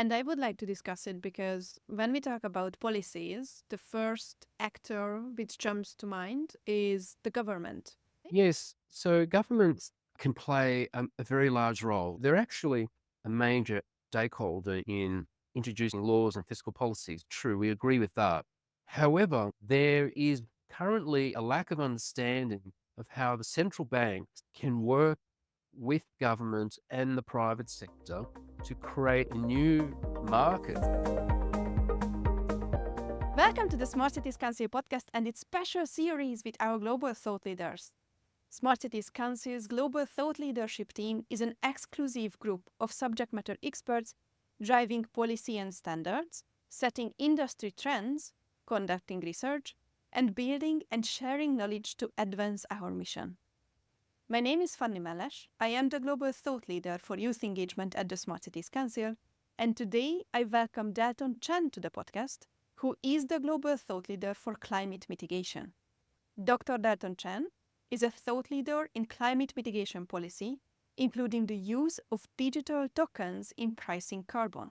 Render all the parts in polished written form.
And I would like to discuss it because when we talk about policies, the first actor which jumps to mind is the government. Yes, so governments can play a very large role. They're actually a major stakeholder in introducing laws and fiscal policies. True, we agree with that. However, there is currently a lack of understanding of how the central banks can work with government and the private sector to create a new market. Welcome to the Smart Cities Council podcast and its special series with our global thought leaders. Smart Cities Council's Global Thought Leadership Team is an exclusive group of subject matter experts driving policy and standards, setting industry trends, conducting research, and building and sharing knowledge to advance our mission. My name is Fanny Meles. I am the Global Thought Leader for Youth Engagement at the Smart Cities Council, and today I welcome Dalton Chen to the podcast, who is the Global Thought Leader for Climate Mitigation. Dr. Dalton Chen is a thought leader in climate mitigation policy, including the use of digital tokens in pricing carbon.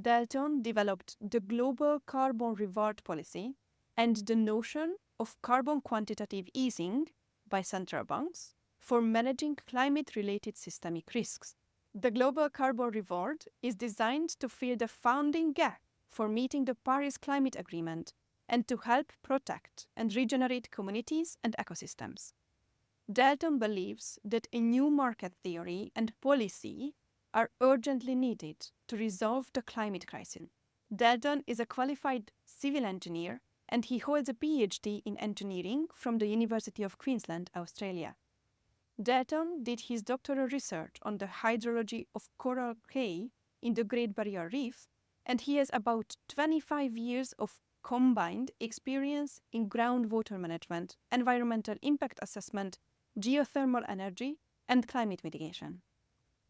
Dalton developed the global carbon reward policy and the notion of carbon quantitative easing by central banks for managing climate-related systemic risks. The global carbon reward is designed to fill the funding gap for meeting the Paris Climate Agreement and to help protect and regenerate communities and ecosystems. Dalton believes that a new market theory and policy are urgently needed to resolve the climate crisis. Dalton is a qualified civil engineer and he holds a PhD in engineering from the University of Queensland, Australia. Dalton did his doctoral research on the hydrology of coral clay in the Great Barrier Reef, and he has about 25 years of combined experience in groundwater management, environmental impact assessment, geothermal energy, and climate mitigation.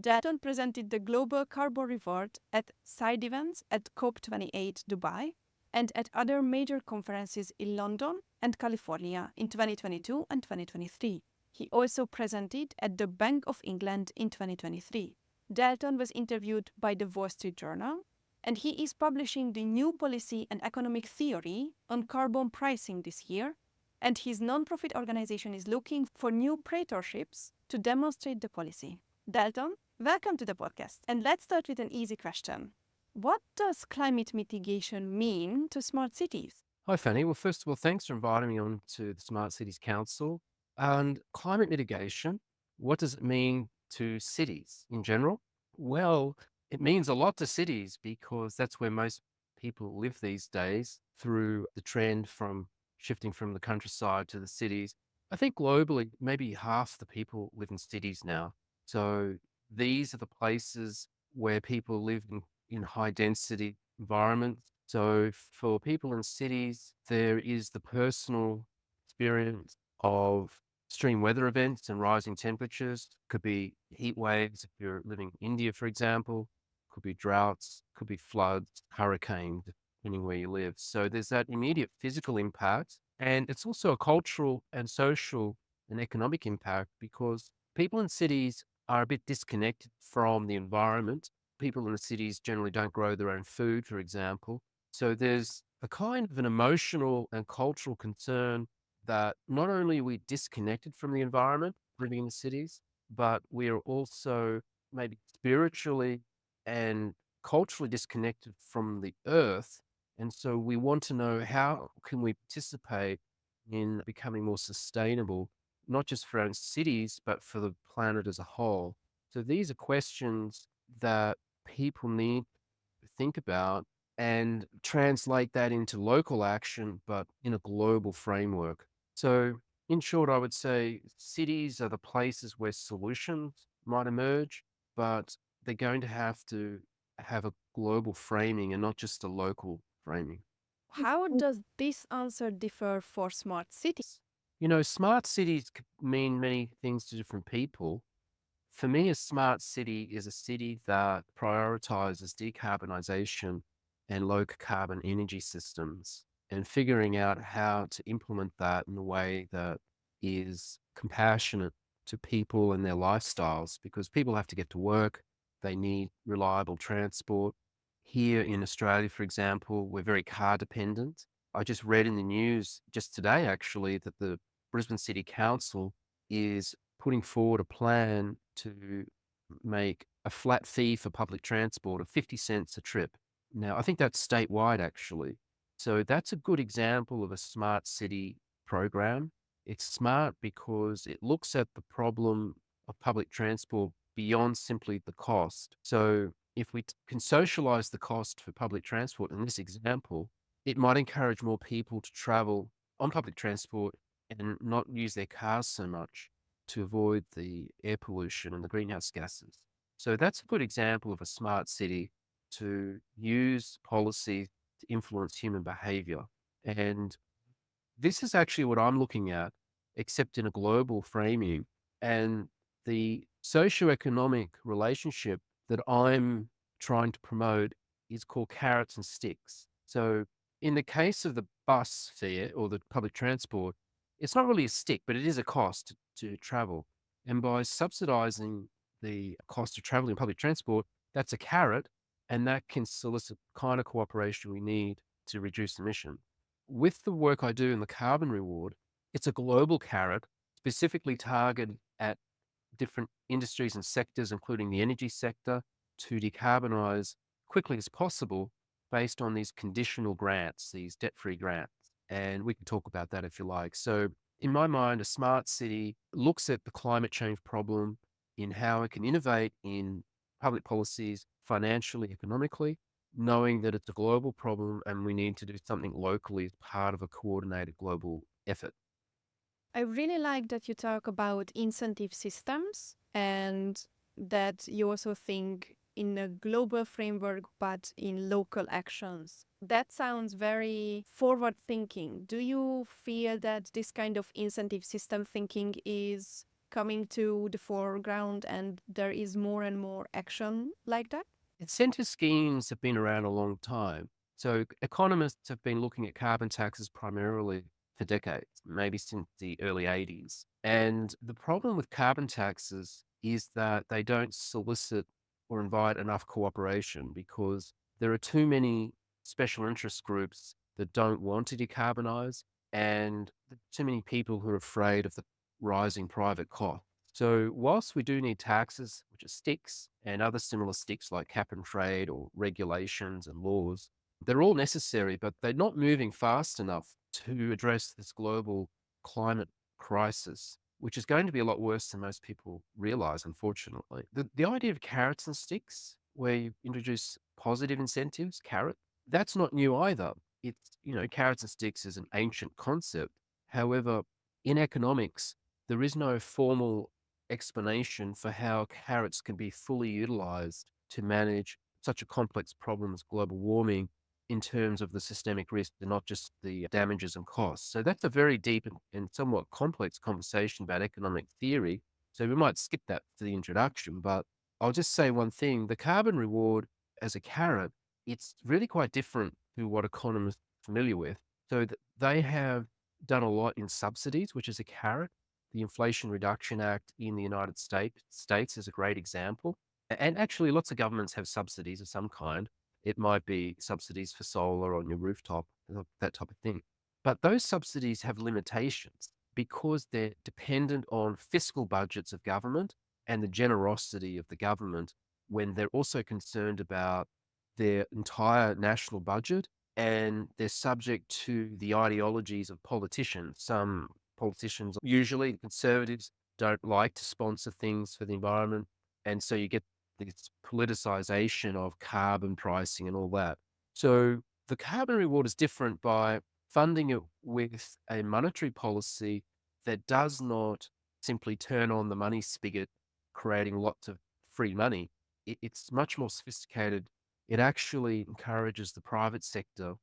Dalton presented the Global Carbon Reward at side events at COP28 Dubai and at other major conferences in London and California in 2022 and 2023. He also presented at the Bank of England in 2023. Dalton was interviewed by the Wall Street Journal, and he is publishing the new policy and economic theory on carbon pricing this year, and his nonprofit organization is looking for new praetorships to demonstrate the policy. Dalton, welcome to the podcast, and let's start with an easy question. What does climate mitigation mean to smart cities? Hi, Fanny. Well, first of all, thanks for inviting me on to the Smart Cities Council. And climate mitigation, what does it mean to cities in general? Well, it means a lot to cities because that's where most people live these days through the trend from shifting from the countryside to the cities. I think globally, maybe half the people live in cities now. So these are the places where people live in high density environments. So for people in cities, there is the personal experience of extreme weather events and rising temperatures. Could be heat waves if you're living in India, for example. Could be droughts, could be floods, hurricanes, depending where you live. So there's that immediate physical impact. And it's also a cultural and social and economic impact because people in cities are a bit disconnected from the environment. People in the cities generally don't grow their own food, for example. So there's a kind of an emotional and cultural concern that not only are we disconnected from the environment living in the cities, but we are also maybe spiritually and culturally disconnected from the earth. And so we want to know how can we participate in becoming more sustainable, not just for our own cities, but for the planet as a whole. So these are questions that people need to think about and translate that into local action, but in a global framework. So, in short, I would say cities are the places where solutions might emerge, but they're going to have a global framing and not just a local framing. How does this answer differ for smart cities? You know, smart cities could mean many things to different people. For me, a smart city is a city that prioritizes decarbonization and low carbon energy systems and figuring out how to implement that in a way that is compassionate to people and their lifestyles because people have to get to work. They need reliable transport. Here in Australia, for example, we're very car dependent. I just read in the news just today, actually, that the Brisbane City Council is putting forward a plan to make a flat fee for public transport of 50 cents a trip. Now, I think that's statewide, actually. So that's a good example of a smart city program. It's smart because it looks at the problem of public transport beyond simply the cost. So if we can socialize the cost for public transport in this example, it might encourage more people to travel on public transport and not use their cars so much to avoid the air pollution and the greenhouse gases. So that's a good example of a smart city to use policy to influence human behavior. And this is actually what I'm looking at, except in a global framing. And the socioeconomic relationship that I'm trying to promote is called carrots and sticks. So in the case of the bus fare or the public transport, it's not really a stick, but it is a cost to travel. And by subsidizing the cost of traveling public transport, that's a carrot, and that can solicit the kind of cooperation we need to reduce emissions. With the work I do in the carbon reward, it's a global carrot specifically targeted at different industries and sectors, including the energy sector, to decarbonize quickly as possible based on these conditional grants, these debt-free grants. And we can talk about that if you like. So in my mind, a smart city looks at the climate change problem in how it can innovate in public policies, financially, economically, knowing that it's a global problem and we need to do something locally as part of a coordinated global effort. I really like that you talk about incentive systems and that you also think in a global framework but in local actions. That sounds very forward thinking. Do you feel that this kind of incentive system thinking is coming to the foreground and there is more and more action like that? Incentive schemes have been around a long time. So economists have been looking at carbon taxes primarily for decades, maybe since the early 80s. And the problem with carbon taxes is that they don't solicit or invite enough cooperation because there are too many special interest groups that don't want to decarbonize and too many people who are afraid of the rising private cost. So whilst we do need taxes, which are sticks, and other similar sticks like cap and trade or regulations and laws, they're all necessary, but they're not moving fast enough to address this global climate crisis, which is going to be a lot worse than most people realize, unfortunately. The idea of carrots and sticks, where you introduce positive incentives, carrot, that's not new either. It's, carrots and sticks is an ancient concept. However, in economics, there is no formal explanation for how carrots can be fully utilized to manage such a complex problem as global warming in terms of the systemic risk and not just the damages and costs. So that's a very deep and somewhat complex conversation about economic theory. So we might skip that for the introduction, but I'll just say one thing. The carbon reward as a carrot, it's really quite different to what economists are familiar with. So they have done a lot in subsidies, which is a carrot. The Inflation Reduction Act in the United States is a great example. And actually, lots of governments have subsidies of some kind. It might be subsidies for solar on your rooftop, that type of thing. But those subsidies have limitations because they're dependent on fiscal budgets of government and the generosity of the government when they're also concerned about their entire national budget, and they're subject to the ideologies of politicians. Some politicians, usually conservatives, don't like to sponsor things for the environment. And so you get this politicization of carbon pricing and all that. So the carbon reward is different by funding it with a monetary policy that does not simply turn on the money spigot, creating lots of free money. It's much more sophisticated. It actually encourages the private sector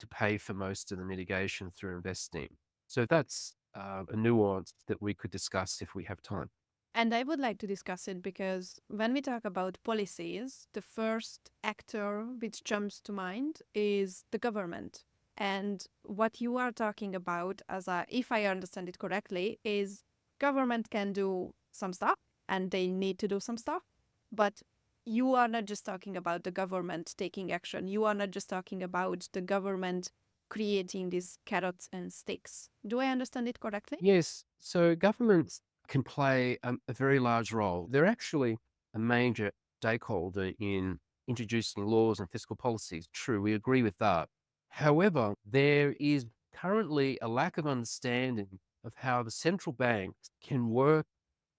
to pay for most of the mitigation through investing. So that's a nuance that we could discuss if we have time. And I would like to discuss it because when we talk about policies, the first actor which jumps to mind is the government. And what you are talking about, if I understand it correctly, is government can do some stuff and they need to do some stuff, but you are not just talking about the government taking action. You are not just talking about the government creating these carrots and sticks. Do I understand it correctly? Yes, so governments can play a very large role. They're actually a major stakeholder in introducing laws and fiscal policies. True, we agree with that. However, there is currently a lack of understanding of how the central banks can work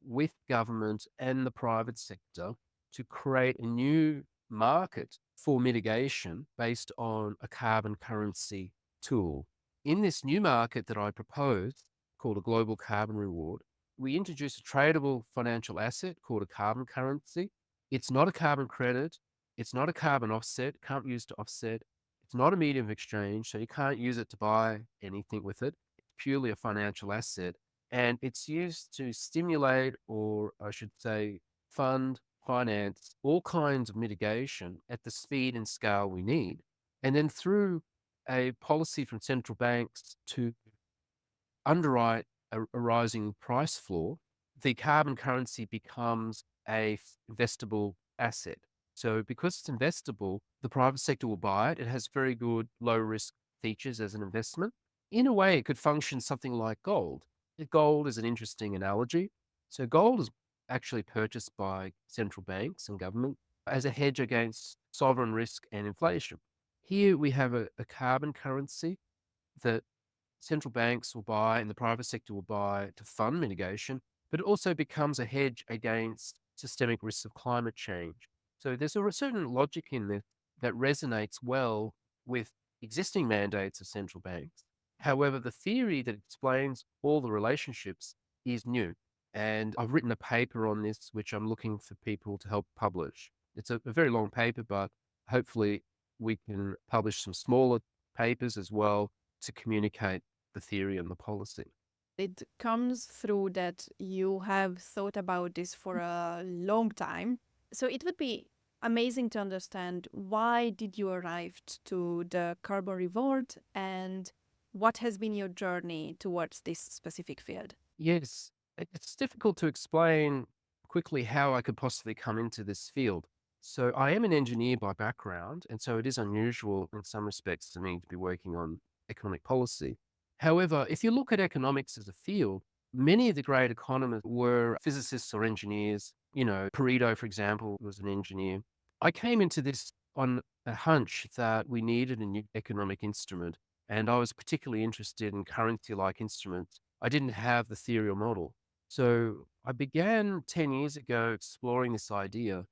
with government and the private sector to create a new market for mitigation based on a carbon currency tool. In this new market that I proposed, called a global carbon reward, we introduce a tradable financial asset called a carbon currency. It's not a carbon credit. It's not a carbon offset. Can't use to offset. It's not a medium of exchange, so you can't use it to buy anything with it. It's purely a financial asset, and it's used to stimulate, or I should say, fund, finance all kinds of mitigation at the speed and scale we need. And then through a policy from central banks to underwrite a rising price floor, the carbon currency becomes a investable asset. So because it's investable, the private sector will buy it. It has very good low risk features as an investment. In a way, it could function something like gold. Gold is an interesting analogy. So gold is actually purchased by central banks and government as a hedge against sovereign risk and inflation. Here we have a carbon currency that central banks will buy and the private sector will buy to fund mitigation, but it also becomes a hedge against systemic risks of climate change. So there's a certain logic in this that resonates well with existing mandates of central banks. However, the theory that explains all the relationships is new. And I've written a paper on this, which I'm looking for people to help publish. It's a very long paper, but hopefully we can publish some smaller papers as well to communicate the theory and the policy. It comes through that you have thought about this for a long time. So it would be amazing to understand why did you arrive to the carbon reward and what has been your journey towards this specific field? Yes, it's difficult to explain quickly how I could possibly come into this field. So I am an engineer by background, and so it is unusual in some respects for me to be working on economic policy. However, if you look at economics as a field, many of the great economists were physicists or engineers. Pareto, for example, was an engineer. I came into this on a hunch that we needed a new economic instrument, and I was particularly interested in currency-like instruments. I didn't have the theory or model. So I began 10 years ago exploring this idea,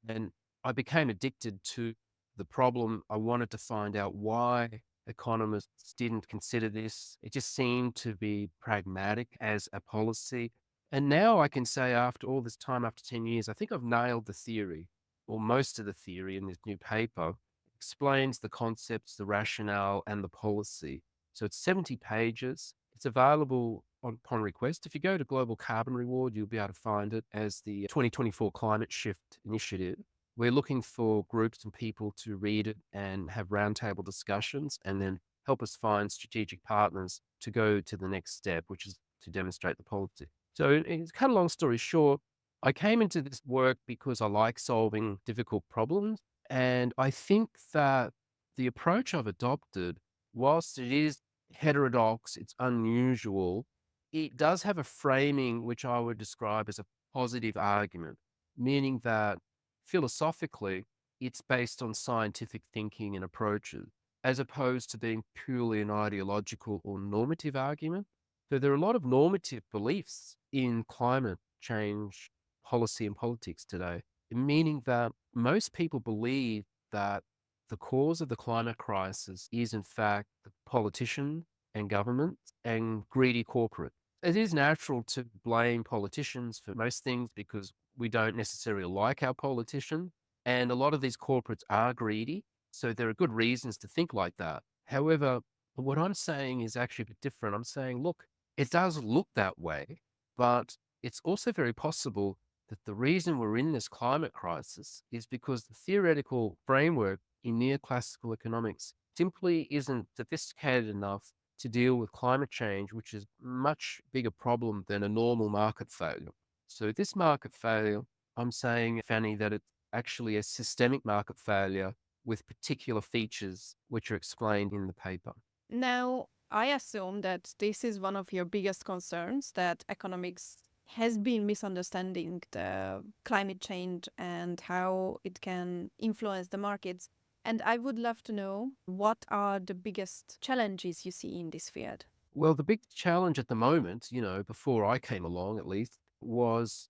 and I became addicted to the problem. I wanted to find out why economists didn't consider this. It just seemed to be pragmatic as a policy. And now I can say, after all this time, after 10 years, I think I've nailed the theory, or most of the theory in this new paper. Explains the concepts, the rationale, and the policy. So it's 70 pages. It's available upon request. If you go to Global Carbon Reward, you'll be able to find it as the 2024 Climate Shift Initiative. We're looking for groups and people to read it and have roundtable discussions and then help us find strategic partners to go to the next step, which is to demonstrate the policy. So, to cut a long story short, I came into this work because I like solving difficult problems. And I think that the approach I've adopted, whilst it is heterodox, it's unusual, it does have a framing which I would describe as a positive argument, meaning that philosophically, it's based on scientific thinking and approaches, as opposed to being purely an ideological or normative argument. So there are a lot of normative beliefs in climate change policy and politics today, meaning that most people believe that the cause of the climate crisis is, in fact, the politicians and governments and greedy corporate. It is natural to blame politicians for most things because we don't necessarily like our politicians. And a lot of these corporates are greedy. So there are good reasons to think like that. However, what I'm saying is actually a bit different. I'm saying, look, it does look that way, but it's also very possible that the reason we're in this climate crisis is because the theoretical framework in neoclassical economics simply isn't sophisticated enough to deal with climate change, which is a much bigger problem than a normal market failure. So this market failure, I'm saying, Fanny, that it's actually a systemic market failure with particular features which are explained in the paper. Now, I assume that this is one of your biggest concerns, that economics has been misunderstanding the climate change and how it can influence the markets. And I would love to know, what are the biggest challenges you see in this field? Well, the big challenge at the moment, before I came along at least, was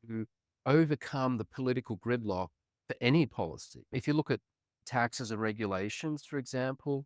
to overcome the political gridlock for any policy. If you look at taxes and regulations, for example,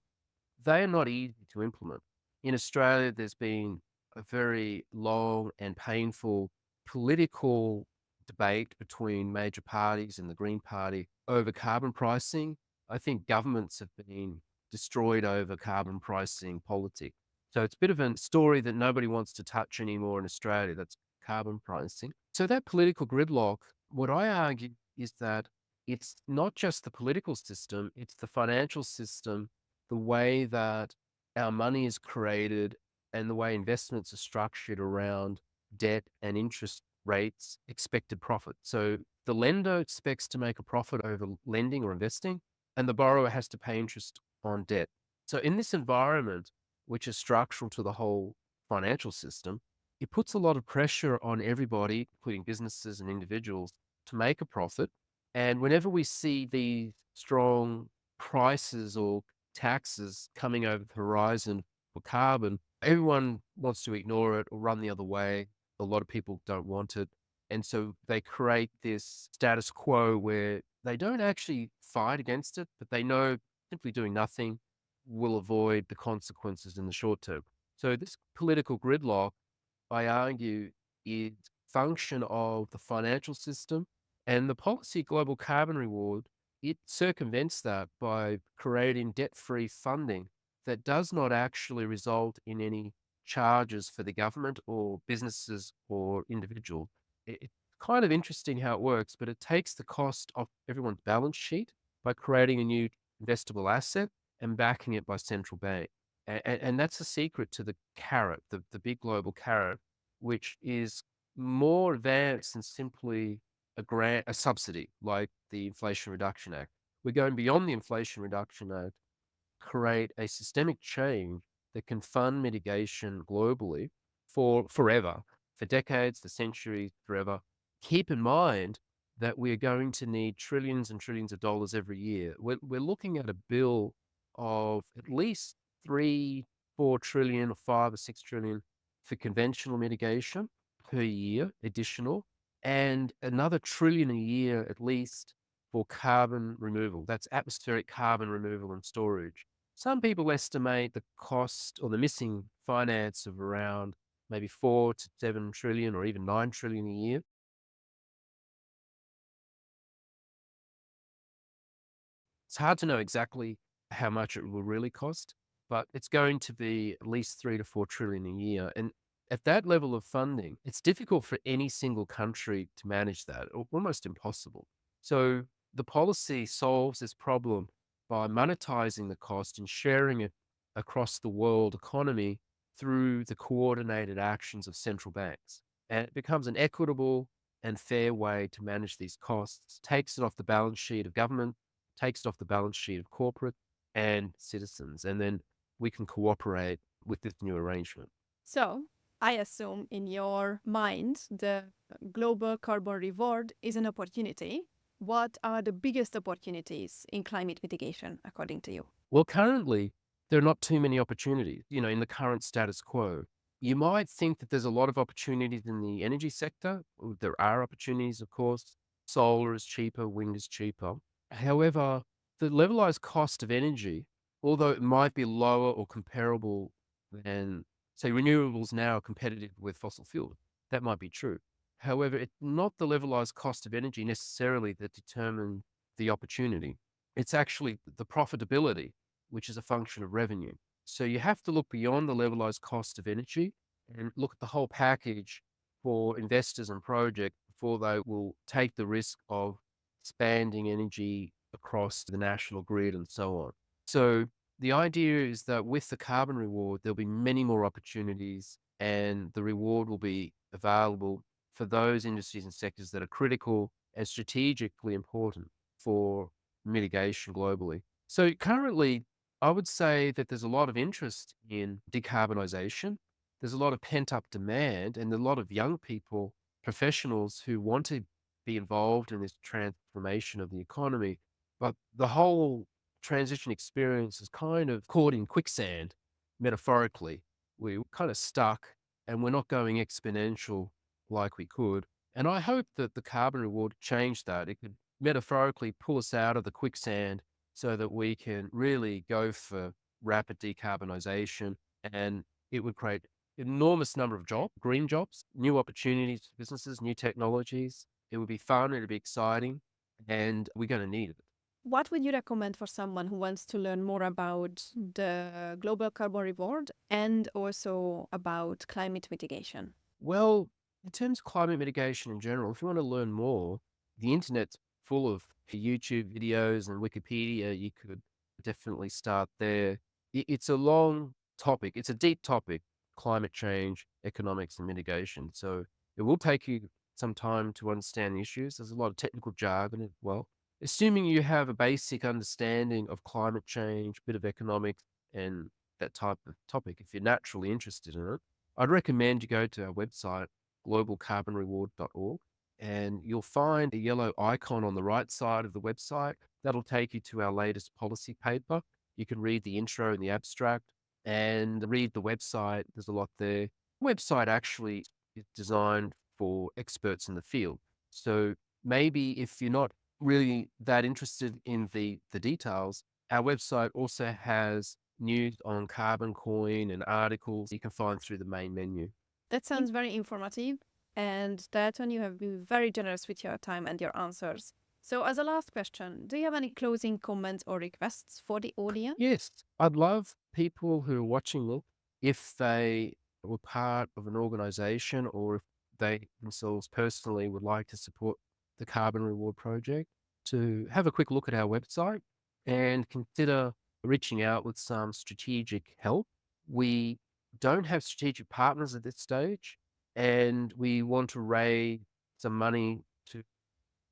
they are not easy to implement. In Australia, there's been a very long and painful political debate between major parties and the Green Party over carbon pricing. I think governments have been destroyed over carbon pricing politics. So it's a bit of a story that nobody wants to touch anymore in Australia. That's carbon pricing. So that political gridlock, what I argue is that it's not just the political system, it's the financial system, the way that our money is created and the way investments are structured around debt and interest rates, expected profit. So the lender expects to make a profit over lending or investing, and the borrower has to pay interest on debt. So in this environment, which is structural to the whole financial system, it puts a lot of pressure on everybody, including businesses and individuals, to make a profit. And whenever we see these strong prices or taxes coming over the horizon for carbon, everyone wants to ignore it or run the other way. A lot of people don't want it. And so they create this status quo where they don't actually fight against it, but they know simply doing nothing will avoid the consequences in the short term. So this political gridlock, I argue, is function of the financial system, and the policy global carbon reward, it circumvents that by creating debt-free funding that does not actually result in any charges for the government or businesses or individuals. It's kind of interesting how it works, but it takes the cost off everyone's balance sheet by creating a new investable asset and backing it by central bank. And that's the secret to the carrot, the big global carrot, which is more advanced than simply a grant, a subsidy like the Inflation Reduction Act. We're going beyond the Inflation Reduction Act, create a systemic change that can fund mitigation globally for forever, for decades, for centuries, forever. Keep in mind that we're going to need trillions and trillions of dollars every year. We're looking at a bill of at least 3, 4 trillion or 5 or 6 trillion for conventional mitigation per year, additional, and another trillion a year at least for carbon removal. That's atmospheric carbon removal and storage. Some people estimate the cost or the missing finance of around maybe 4 to 7 trillion or even 9 trillion a year. It's hard to know exactly how much it will really cost, but it's going to be at least 3 to 4 trillion a year. And at that level of funding, it's difficult for any single country to manage that, or almost impossible. So the policy solves this problem by monetizing the cost and sharing it across the world economy through the coordinated actions of central banks. And it becomes an equitable and fair way to manage these costs, takes it off the balance sheet of government, takes it off the balance sheet of corporate and citizens, and then we can cooperate with this new arrangement. So, I assume in your mind, the global carbon reward is an opportunity. What are the biggest opportunities in climate mitigation, according to you? Well, currently, there are not too many opportunities, in the current status quo. You might think that there's a lot of opportunities in the energy sector. There are opportunities, of course. Solar is cheaper, wind is cheaper. However, the levelized cost of energy, although it might be lower or comparable than, say, renewables now are competitive with fossil fuel, that might be true. However, it's not the levelized cost of energy necessarily that determines the opportunity. It's actually the profitability, which is a function of revenue. So you have to look beyond the levelized cost of energy and look at the whole package for investors and projects before they will take the risk of expanding energy across the national grid and so on. So the idea is that with the carbon reward, there'll be many more opportunities and the reward will be available for those industries and sectors that are critical and strategically important for mitigation globally. So currently, I would say that there's a lot of interest in decarbonisation. There's a lot of pent up demand and a lot of young people, professionals who want to be involved in this transformation of the economy. But the whole transition experience is kind of caught in quicksand, metaphorically. We're kind of stuck and we're not going exponential like we could. And I hope that the carbon reward changed that. It could metaphorically pull us out of the quicksand so that we can really go for rapid decarbonisation, and it would create enormous number of jobs, green jobs, new opportunities for businesses, new technologies. It would be fun, it'd be exciting, and we're going to need it. What would you recommend for someone who wants to learn more about the global carbon reward and also about climate mitigation? Well, in terms of climate mitigation in general, if you want to learn more, the internet's full of YouTube videos and Wikipedia. You could definitely start there. It's a long topic, it's a deep topic, climate change, economics, and mitigation. So it will take you some time to understand the issues. There's a lot of technical jargon as well. Assuming you have a basic understanding of climate change, bit of economics, and that type of topic, if you're naturally interested in it, I'd recommend you go to our website, globalcarbonreward.org, and you'll find a yellow icon on the right side of the website. That'll take you to our latest policy paper. You can read the intro and the abstract and read the website. There's a lot there. Website actually is designed for experts in the field. So maybe if you're not really that interested in the details, our website also has news on carbon coin and articles you can find through the main menu. That sounds very informative. And Dalton, you have been very generous with your time and your answers. So, as a last question, do you have any closing comments or requests for the audience? Yes, I'd love people who are watching look if they were part of an organization or if they themselves personally would like to support the Carbon Reward Project to have a quick look at our website and consider reaching out with some strategic help. We don't have strategic partners at this stage, and we want to raise some money to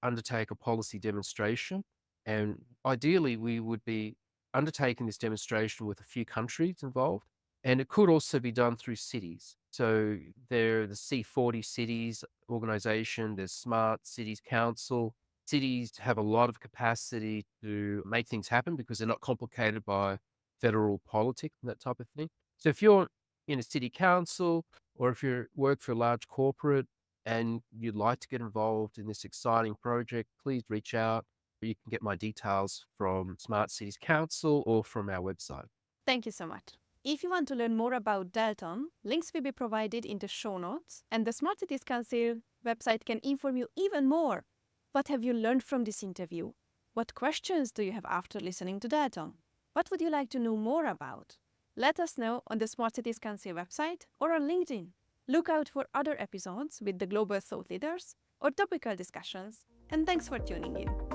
undertake a policy demonstration. And ideally, we would be undertaking this demonstration with a few countries involved. And it could also be done through cities. So there are the C40 cities organization, there's Smart Cities Council. Cities have a lot of capacity to make things happen because they're not complicated by federal politics and that type of thing. So if you're in a city council or if you work for a large corporate and you'd like to get involved in this exciting project, please reach out. You can get my details from Smart Cities Council or from our website. Thank you so much. If you want to learn more about Dalton, links will be provided in the show notes, and the Smart Cities Council website can inform you even more. What have you learned from this interview? What questions do you have after listening to Dalton? What would you like to know more about? Let us know on the Smart Cities Council website or on LinkedIn. Look out for other episodes with the global thought leaders or topical discussions, and thanks for tuning in.